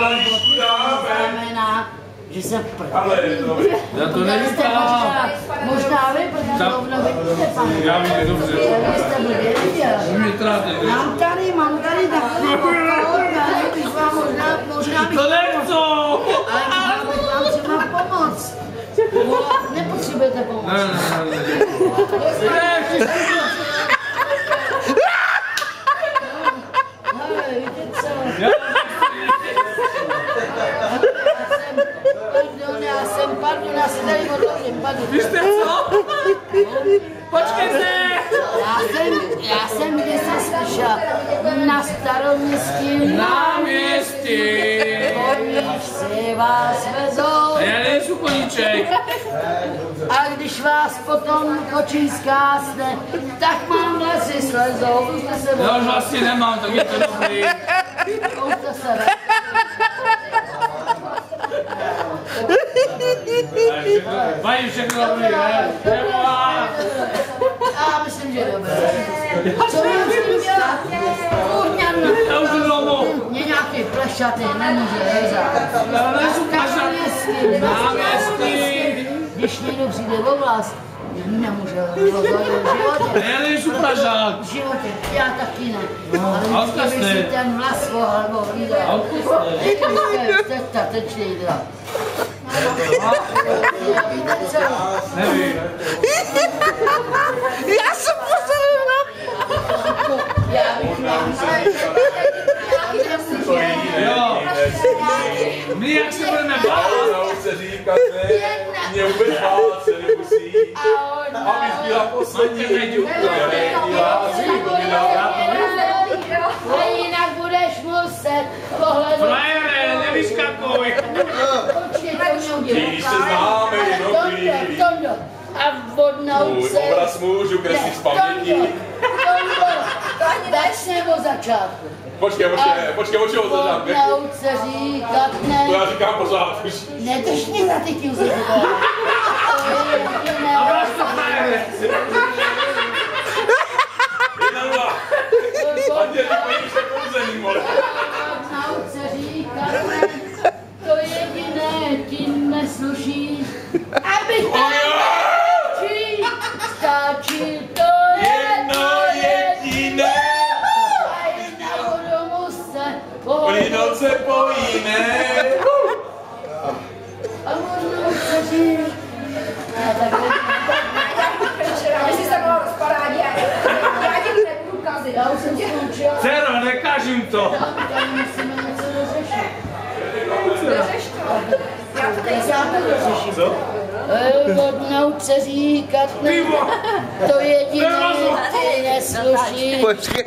znamená, že jsem prdel. Ale dobrý. Já to nevypadá. Možná vy, protože zrovna vidíte, pane. Já vím, dobře. Vy jste blbě viděl. Mě tráte. Mám tady takový orgány, bych vám možná bych... To nechcu! Ale možná bych vám třeba pomoct. Nepotřebujete pomoc. Ne. Hele, víte co? Pardon, já si tady odložím, pardon. Vy jste co? Počkejte! Já jsem kdysi slyšel na Staroměstském náměstí. koníč si vás vezou. Já nejsou koníček. A když vás potom kočí zkásne, tak mám vlasy slezou. Já už vlastně nemám, tak je to dobrý. Pouste se. Mají všechno dobrý, ne? Nevolá! Já myslím, že dobré. Co mám s tím dělat? Já už jdu domů. Mě nějaký plešatý nemůže rezat. Já nejsou plešatý. Náměstí. Když někdo přijde o vlast, nemůže rozhodnout v životě. Já nejsou pražák. V životě, já taky ne. A Ale vždycky bych si ten vlas ohlídal. Jste statečný drah. Víte co? Nevím. Já jsem pozorila. Já bych vám Jo. My jak se budeme bavit? Se říkat ne, mě vůbec bát se nemusí. Abych byla poslední. A jinak budeš muset pohledat. Frajere, nevyskakuj. Když se známe, Tondo. A vodnout se. obraz můžu kreslit z paměti. Tondo. Začne od začátku. Počkej, od čeho to dám? Vodnout se říkat ne. To já říkám pořád už. Nedrž mě za ty kůzy. A máš to frajere. 1-0. A tě nepojíš se kouzený, mole. Vodnout se říkat ne. To jediné ti nesluší. Aby stačí to Jedno jediné. Polínout se po jiné. A možná se říct. Jestli se mohla rozpadat, já ti nebudu kazit. Já už jsem skončila. Cero, nekažím to. Tady musíme něco dořešit. Neřeš to. Já to tady Já to dořeším. Co? Vodnout se říkat ne. Pivo. To jediné ti nesluší. Počkej.